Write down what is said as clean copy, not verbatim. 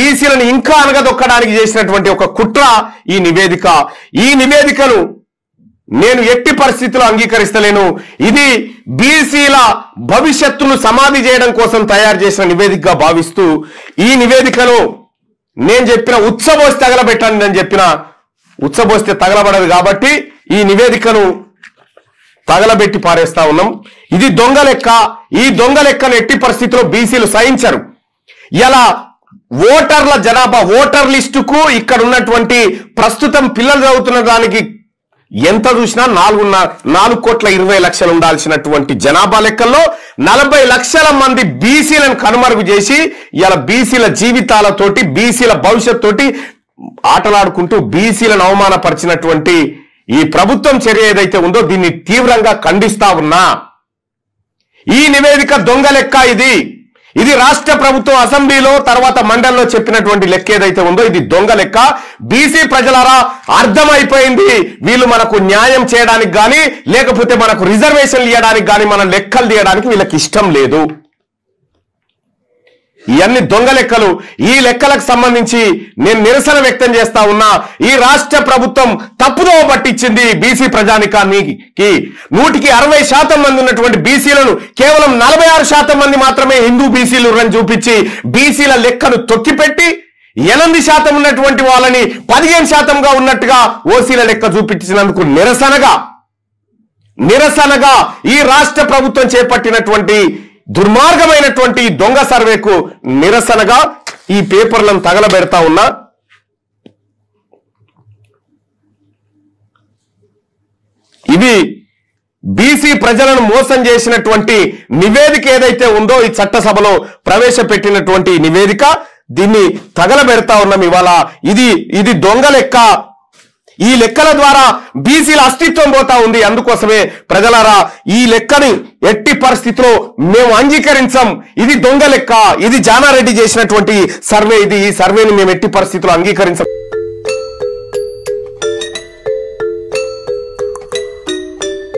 బీసీలను ఇంకా అనగదొక్కడానికి చేసినటువంటి ఒక కుట్ర ఈ నివేదిక. ఈ నివేదికను నేను ఎట్టి పరిస్థితుల్లో అంగీకరిస్తలేను. ఇది బీసీల భవిష్యత్తును సమాధి చేయడం కోసం తయారు చేసిన నివేదికగా భావిస్తూ ఈ నివేదికను నేను చెప్పిన ఉత్సబోసి తగలబెట్టండి, నేను చెప్పిన ఉత్సబోస్తే తగలబడదు కాబట్టి ఈ నివేదికను తగలబెట్టి పారేస్తా ఉన్నాం. ఇది దొంగ లెక్క. ఈ దొంగ లెక్కను ఎట్టి పరిస్థితుల్లో బీసీలు సహించరు. ఇలా ఓటర్ల జనాభా, ఓటర్ లిస్టుకు ఇక్కడ ఉన్నటువంటి ప్రస్తుతం పిల్లలు చదువుతున్న దానికి ఎంత చూసినా 4,20,00,000 ఉండాల్సినటువంటి జనాభా లెక్కల్లో 40 లక్షల మంది బీసీలను కనుమరుగు చేసి ఇలా బీసీల జీవితాలతోటి, బీసీల భవిష్యత్తు ఆటలాడుకుంటూ బీసీలను అవమానపరిచినటువంటి ఈ ప్రభుత్వం చర్య ఏదైతే ఉందో దీన్ని తీవ్రంగా ఖండిస్తా ఉన్నా. ఈ నివేదిక దొంగ లెక్క. ఇది రాష్ట్ర ప్రభుత్వం అసెంబ్లీలో తర్వాత మండలిలో చెప్పినటువంటి లెక్క ఏదైతే ఉందో ఇది దొంగ లెక్క. బీసీ ప్రజలారా అర్థమైపోయింది, వీళ్ళు మనకు న్యాయం చేయడానికి కానీ లేకపోతే మనకు రిజర్వేషన్లు ఇవ్వడానికి కానీ మన లెక్కలు తీయడానికి వీళ్ళకి ఇష్టం లేదు. ఇవన్నీ దొంగ లెక్కలు. ఈ లెక్కలకు సంబంధించి నేను నిరసన వ్యక్తం చేస్తా ఉన్నా. ఈ రాష్ట్ర ప్రభుత్వం తప్పుదోవ పట్టించింది బీసీ ప్రజానికానికి. 160% మంది ఉన్నటువంటి బీసీలను కేవలం 46% మంది మాత్రమే హిందూ బీసీలు అని చూపించి బీసీల లెక్కను తొక్కిపెట్టి 8% ఉన్నటువంటి వాళ్ళని 15%గా ఉన్నట్టుగా ఓసీల లెక్క చూపించినందుకు నిరసనగా ఈ రాష్ట్ర ప్రభుత్వం చేపట్టినటువంటి దుర్మార్గమైనటువంటి దొంగ సర్వేకు నిరసనగా ఈ పేపర్లను తగలబెడతా ఉన్నా. ఇది బీసీ ప్రజలను మోసం చేసినటువంటి నివేదిక ఏదైతే ఉందో ఈ చట్టసభలో ప్రవేశపెట్టినటువంటి నివేదిక, దీన్ని తగలబెడతా ఉన్నాం ఇవాళ. ఇది దొంగ లెక్క. ఈ లెక్కల ద్వారా బీసీల అస్తిత్వం పోతా ఉంది. అందుకోసమే ప్రజలారా ఈ లెక్కని ఎట్టి పరిస్థితిలో మేము అంగీకరించాం. ఇది దొంగ లెక్క. ఇది జానారెడ్డి చేసినటువంటి సర్వే. ఈ సర్వేని మేము ఎట్టి పరిస్థితిలో అంగీకరించాం.